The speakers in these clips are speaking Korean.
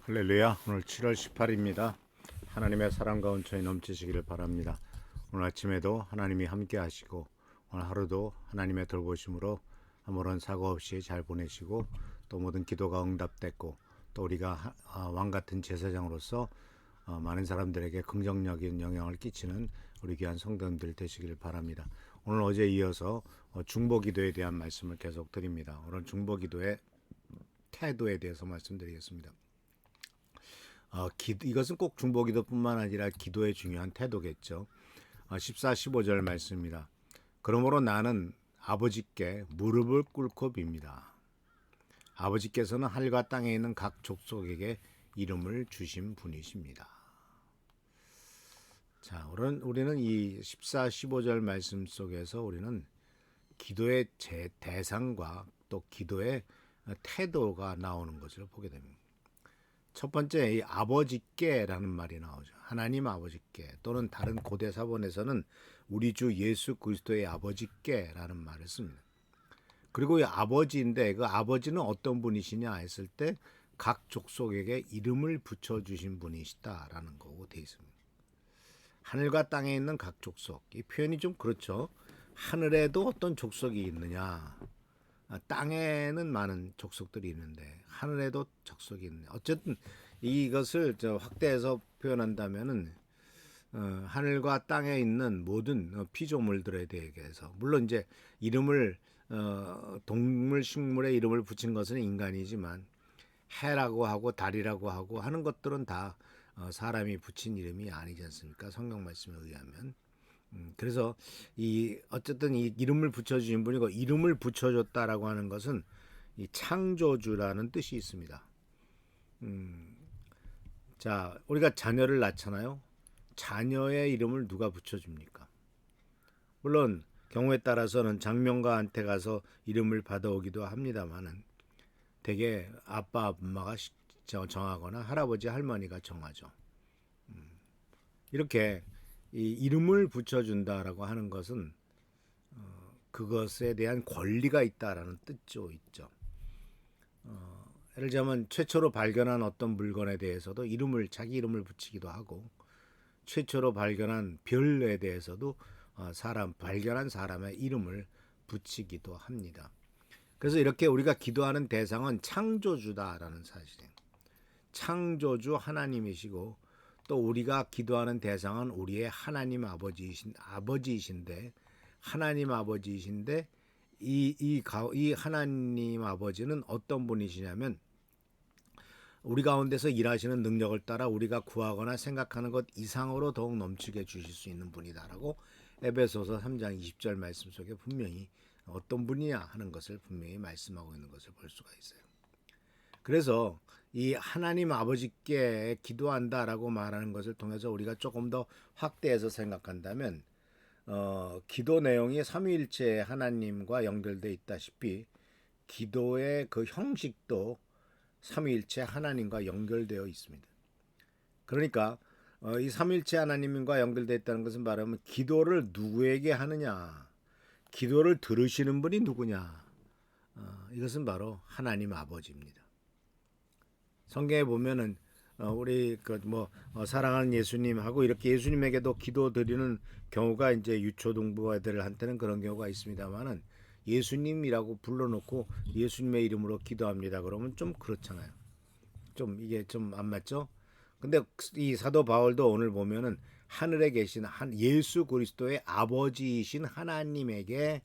할렐루야. 오늘 7월 18일입니다. 하나님의 사랑과 온천이 넘치시기를 바랍니다. 오늘 아침에도 하나님이 함께 하시고 오늘 하루도 하나님의 돌보심으로 아무런 사고 없이 잘 보내시고 또 모든 기도가 응답됐고 또 우리가 왕 같은 제사장으로서 많은 사람들에게 긍정적인 영향을 끼치는 우리 귀한 성도님들 되시기를 바랍니다. 오늘 어제 이어서 중보기도에 대한 말씀을 계속 드립니다. 오늘 중보기도의 태도에 대해서 말씀드리겠습니다. 이것은 꼭 중보기도뿐만 아니라 기도의 중요한 태도겠죠. 14, 15절 말씀입니다. 그러므로 나는 아버지께 무릎을 꿇고 빕니다. 아버지께서는 하늘과 땅에 있는 각 족속에게 이름을 주신 분이십니다. 자, 우리는 이 14, 15절 말씀 속에서 우리는 기도의 대상과 또 기도의 태도가 나오는 것을 보게 됩니다. 첫 번째, 이 아버지께라는 말이 나오죠. 하나님 아버지께, 또는 다른 고대 사본에서는 우리 주 예수 그리스도의 아버지께라는 말을 씁니다. 그리고 이 아버지인데 그 아버지는 어떤 분이시냐 했을 때 각 족속에게 이름을 붙여주신 분이시다라는 거고 되어 있습니다. 하늘과 땅에 있는 각 족속, 이 표현이 좀 그렇죠. 하늘에도 어떤 족속이 있느냐, 땅에는 많은 족속들이 있는데 하늘에도 족속이 있네. 어쨌든 이것을 확대해서 표현한다면은 하늘과 땅에 있는 모든 피조물들에 대해서, 물론 이제 이름을 동물 식물의 이름을 붙인 것은 인간이지만 해라고 하고 달이라고 하고 하는 것들은 다 사람이 붙인 이름이 아니지 않습니까? 성경 말씀에 의하면. 그래서 어쨌든 이 이름을 붙여주신 분이고, 이름을 붙여줬다라고 하는 것은 이 창조주라는 뜻이 있습니다. 자, 우리가 자녀를 낳잖아요. 자녀의 이름을 누가 붙여줍니까? 물론 경우에 따라서는 장명가한테 가서 이름을 받아오기도 합니다만은 대개 아빠 엄마가 정하거나 할아버지 할머니가 정하죠. 이렇게 이 이름을 붙여준다라고 하는 것은 그것에 대한 권리가 있다라는 뜻도 있죠. 예를 들자면 최초로 발견한 어떤 물건에 대해서도 자기 이름을 붙이기도 하고, 최초로 발견한 별에 대해서도 발견한 사람의 이름을 붙이기도 합니다. 그래서 이렇게 우리가 기도하는 대상은 창조주다라는 사실이에요. 창조주 하나님이시고, 또 우리가 기도하는 대상은 우리의 하나님 아버지이신데 하나님 아버지이신데 이 하나님 아버지는 어떤 분이시냐면 우리 가운데서 일하시는 능력을 따라 우리가 구하거나 생각하는 것 이상으로 더욱 넘치게 주실 수 있는 분이다라고 에베소서 3장 20절 말씀 속에 분명히 어떤 분이냐 하는 것을 분명히 말씀하고 있는 것을 볼 수가 있어요. 그래서 이 하나님 아버지께 기도한다라고 말하는 것을 통해서 우리가 조금 더 확대해서 생각한다면 기도 내용이 삼위일체 하나님과 연결되어 있다시피 기도의 그 형식도 삼위일체 하나님과 연결되어 있습니다. 그러니까 이 삼위일체 하나님과 연결되어 있다는 것은 말하면 기도를 누구에게 하느냐, 기도를 들으시는 분이 누구냐, 이것은 바로 하나님 아버지입니다. 성경에 보면은 우리 사랑하는 예수님하고 이렇게 예수님에게도 기도 드리는 경우가 이제 유초등부 애들한테는 그런 경우가 있습니다만은 예수님이라고 불러놓고 예수님의 이름으로 기도합니다. 그러면 좀 그렇잖아요. 좀 이게 좀 안 맞죠? 근데 이 사도 바울도 오늘 보면은 하늘에 계신 예수 그리스도의 아버지이신 하나님에게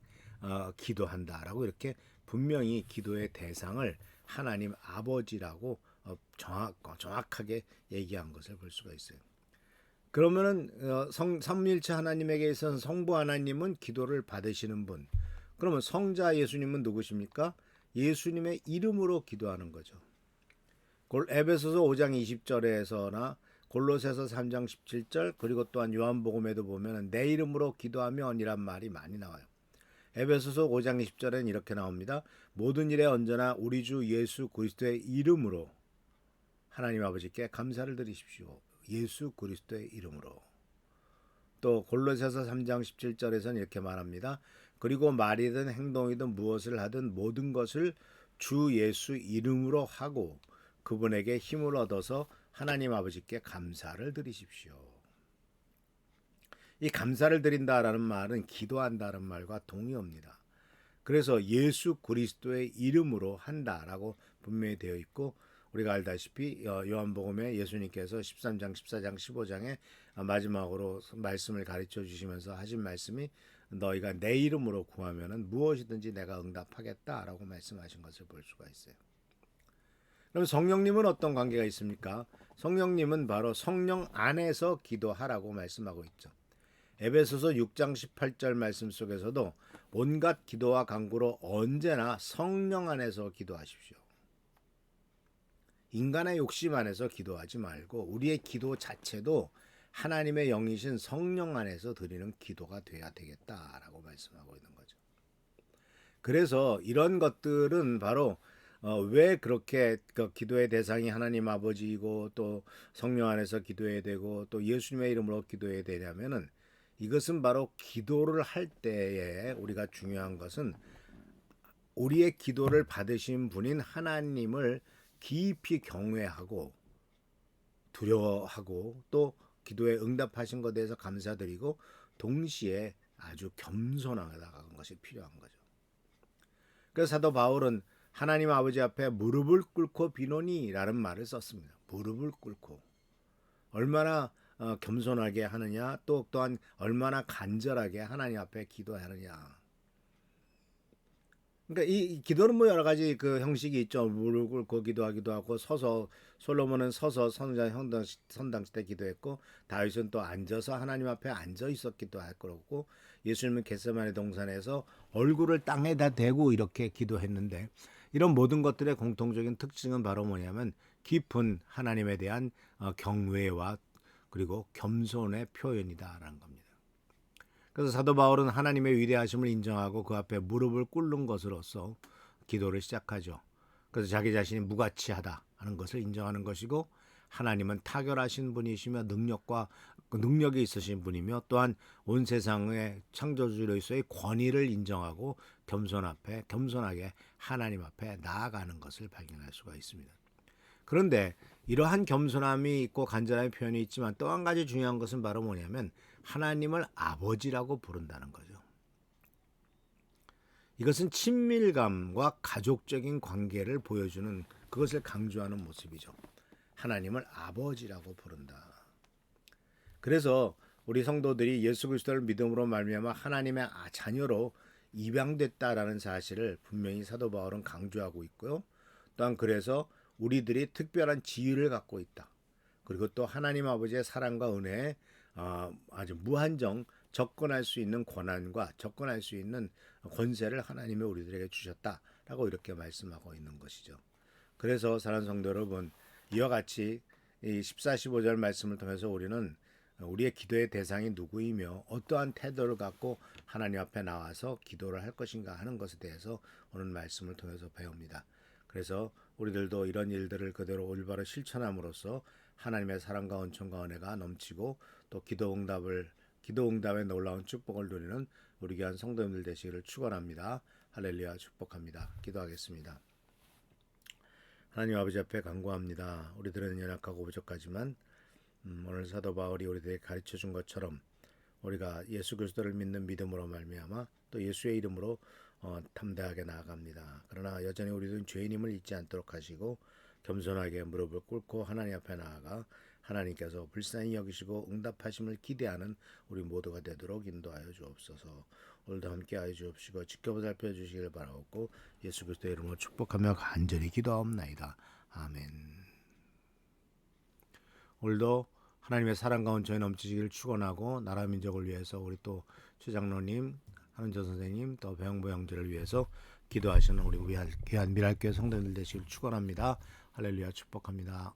기도한다라고 이렇게 분명히 기도의 대상을 하나님 아버지라고 정확하게 얘기한 것을 볼 수가 있어요. 그러면은 삼위일체 하나님에게 있어서 성부 하나님은 기도를 받으시는 분. 그러면 성자 예수님은 누구십니까? 예수님의 이름으로 기도하는 거죠. 에베소서 5장 20절에서나 골로새서 3장 17절, 그리고 또한 요한복음에도 보면 내 이름으로 기도하면이란 말이 많이 나와요. 에베소서 5장 20절에는 이렇게 나옵니다. 모든 일에 언제나 우리 주 예수 그리스도의 이름으로 하나님 아버지께 감사를 드리십시오. 예수 그리스도의 이름으로. 또 골로새서 3장 17절에서는 이렇게 말합니다. 그리고 말이든 행동이든 무엇을 하든 모든 것을 주 예수 이름으로 하고 그분에게 힘을 얻어서 하나님 아버지께 감사를 드리십시오. 이 감사를 드린다라는 말은 기도한다는 말과 동의어입니다. 그래서 예수 그리스도의 이름으로 한다라고 분명히 되어 있고, 우리가 알다시피 요한복음에 예수님께서 13장, 14장, 15장에 마지막으로 말씀을 가르쳐 주시면서 하신 말씀이 너희가 내 이름으로 구하면은 무엇이든지 내가 응답하겠다라고 말씀하신 것을 볼 수가 있어요. 그럼 성령님은 어떤 관계가 있습니까? 성령님은 바로 성령 안에서 기도하라고 말씀하고 있죠. 에베소서 6장 18절 말씀 속에서도 온갖 기도와 간구로 언제나 성령 안에서 기도하십시오. 인간의 욕심 안에서 기도하지 말고 우리의 기도 자체도 하나님의 영이신 성령 안에서 드리는 기도가 돼야 되겠다라고 말씀하고 있는 거죠. 그래서 이런 것들은 바로 왜 그렇게 기도의 대상이 하나님 아버지이고 또 성령 안에서 기도해야 되고 또 예수님의 이름으로 기도해야 되냐면은, 이것은 바로 기도를 할 때에 우리가 중요한 것은 우리의 기도를 받으신 분인 하나님을 깊이 경외하고 두려워하고 또 기도에 응답하신 것에 대해서 감사드리고 동시에 아주 겸손하다는 것이 필요한 거죠. 그래서 사도 바울은 하나님 아버지 앞에 무릎을 꿇고 비노니라는 말을 썼습니다. 무릎을 꿇고. 얼마나 겸손하게 하느냐, 또한 얼마나 간절하게 하나님 앞에 기도하느냐. 그러니까 이 기도는 뭐 여러 가지 그 형식이 있죠. 무릎 꿇고 기도하기도 하고, 서서, 솔로몬은 서서 선당 때 기도했고, 다윗은 또 앉아서 하나님 앞에 앉아 있었기도 할 거고, 예수님은 겟세마네 동산에서 얼굴을 땅에다 대고 이렇게 기도했는데, 이런 모든 것들의 공통적인 특징은 바로 뭐냐면 깊은 하나님에 대한 경외와 그리고 겸손의 표현이다라는 겁니다. 그래서 사도 바울은 하나님의 위대하심을 인정하고 그 앞에 무릎을 꿇는 것으로서 기도를 시작하죠. 그래서 자기 자신이 무가치하다 하는 것을 인정하는 것이고, 하나님은 탁월하신 분이시며 능력이 있으신 분이며 또한 온 세상의 창조주로서의 권위를 인정하고 겸손하게 하나님 앞에 나아가는 것을 발견할 수가 있습니다. 그런데 이러한 겸손함이 있고 간절함의 표현이 있지만 또 한 가지 중요한 것은 바로 뭐냐면 하나님을 아버지라고 부른다는 거죠. 이것은 친밀감과 가족적인 관계를 보여주는, 그것을 강조하는 모습이죠. 하나님을 아버지라고 부른다. 그래서 우리 성도들이 예수 그리스도를 믿음으로 말미암아 하나님의 자녀로 입양됐다라는 사실을 분명히 사도 바울은 강조하고 있고요. 또한 그래서 우리들이 특별한 지위를 갖고 있다. 그리고 또 하나님 아버지의 사랑과 은혜에 아주 무한정 접근할 수 있는 권한과 접근할 수 있는 권세를 하나님이 우리들에게 주셨다라고 이렇게 말씀하고 있는 것이죠. 그래서 사랑하는 성도 여러분, 이와 같이 이 14, 15절 말씀을 통해서 우리는 우리의 기도의 대상이 누구이며 어떠한 태도를 갖고 하나님 앞에 나와서 기도를 할 것인가 하는 것에 대해서 오늘 말씀을 통해서 배웁니다. 그래서 우리들도 이런 일들을 그대로 올바로 실천함으로써 하나님의 사랑과 은총과 은혜가 넘치고 또 기도 응답의 놀라운 축복을 누리는 우리 귀한 성도님들 되시기를 축원합니다. 할렐루야, 축복합니다. 기도하겠습니다. 하나님 아버지 앞에 간구합니다. 우리들은 연약하고 부족하지만 오늘 사도 바울이 우리들에게 가르쳐 준 것처럼 우리가 예수 그리스도를 믿는 믿음으로 말미암아 또 예수의 이름으로 담대하게 나아갑니다. 그러나 여전히 우리들은 죄인임을 잊지 않도록 하시고 겸손하게 무릎을 꿇고 하나님 앞에 나아가 하나님께서 불쌍히 여기시고 응답하심을 기대하는 우리 모두가 되도록 인도하여 주옵소서. 오늘도 함께하여 주옵시고 지켜보살펴 주시길 바라옵고 예수 그리스도의 이름으로 축복하며 간절히 기도하옵나이다. 아멘. 오늘도 하나님의 사랑과 은총이 넘치시기를 축원하고 나라 민족을 위해서 우리 또 최장로님, 한은조 선생님, 또 배영보 형제를 위해서 기도하시는 우리 귀한 미랄교회 성도님들 되시기를 축원합니다. 할렐루야, 축복합니다.